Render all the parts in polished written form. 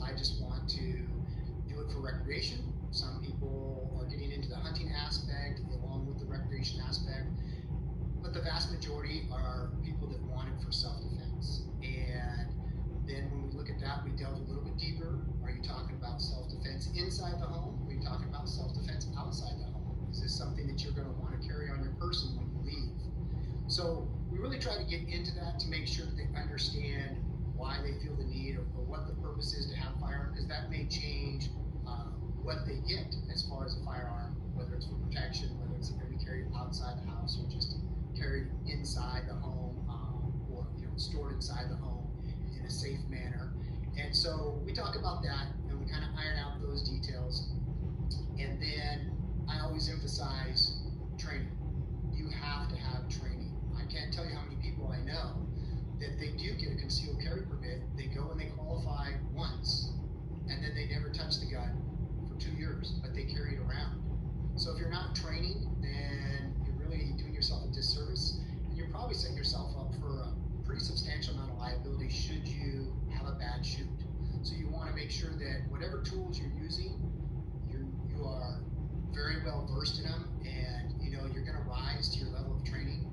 I just want to do it for recreation. Some people are getting into the hunting aspect along with the recreation aspect, but the vast majority are people that want it for self-defense. And then when we look at that, we delve a little bit deeper. Are you talking about self-defense inside the home? Are you talking about self-defense outside the home? Is this something that you're going to want to carry on your person when you leave? So we really try to get into that to make sure that they understand why they feel the need, or what the purpose is to have a firearm, because that may change what they get as far as a firearm, whether it's for protection, whether it's going to be carried outside the house or just carried inside the home, or stored inside the home in a safe manner. And so we talk about that, and we kind of iron out those details. And then I always emphasize training. You have to have training. I can't tell you how many people I know that they do get a concealed carry permit, they go and they qualify once, and then they never touch the gun for 2 years, but they carry it around. So if you're not training, then you're really doing yourself a disservice, and you're probably setting yourself up for a pretty substantial amount of liability should you have a bad shoot. So you want to make sure that whatever tools you're using, you are very well versed in them, and you're going to rise to your level of training.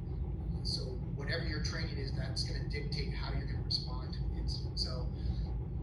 So whatever your training is, that's going to dictate how you're going to respond to an incident. So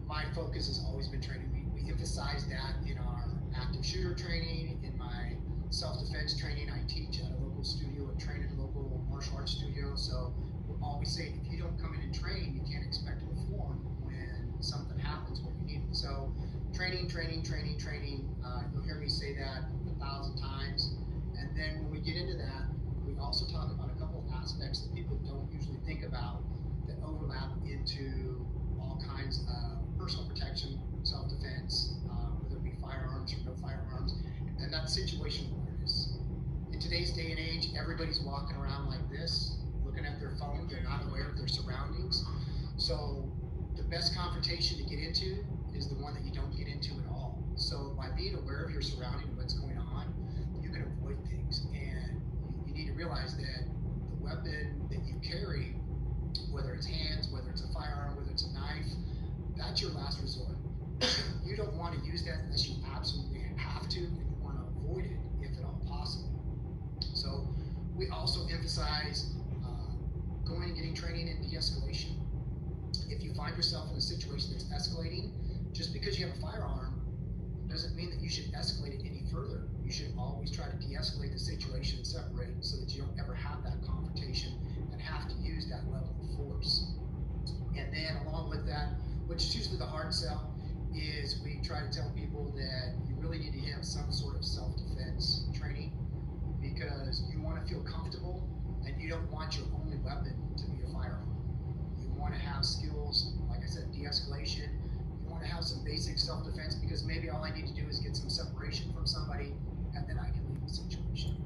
my focus has always been training. We emphasize that in our active shooter training, in my self-defense training. I teach at a local studio and train at a local martial arts studio. So we're always saying, if you don't come in and train, you can't expect to perform when something happens when you need it. So training, training, training, training. You'll hear me say that 1,000 times. And then when we get into that, we also talk about a couple of aspects that people don't usually think about that overlap into all kinds of personal protection, self-defense, whether it be firearms or no firearms, and that's situational awareness. In today's day and age, everybody's walking around like this, looking at their phone. They're not aware of their surroundings. So the best confrontation to get into is the one that you don't get into at all. So by being aware of your surrounding and what's going on, you can avoid things. And you need to realize that the weapon that you carry, whether it's hands, whether it's a firearm, whether it's a knife, that's your last resort. You don't want to use that unless you absolutely have to, and you want to avoid it if at all possible. So we also emphasize going and getting training in de-escalation. If you find yourself in a situation that's escalating, just because you have a firearm doesn't mean that you should escalate it any further. You should always try to de-escalate the situation and separate so that you don't ever have that confrontation and have to use that level of force. And then along with that, which is usually the hard sell, is we try to tell people that you really need to have some sort of self-defense training, because you want to feel comfortable and you don't want your only weapon to be a firearm. You want to have skills, like I said, de-escalation. You want to have some basic self-defense, because maybe all I need to do is get some separation from somebody and then I can leave the situation.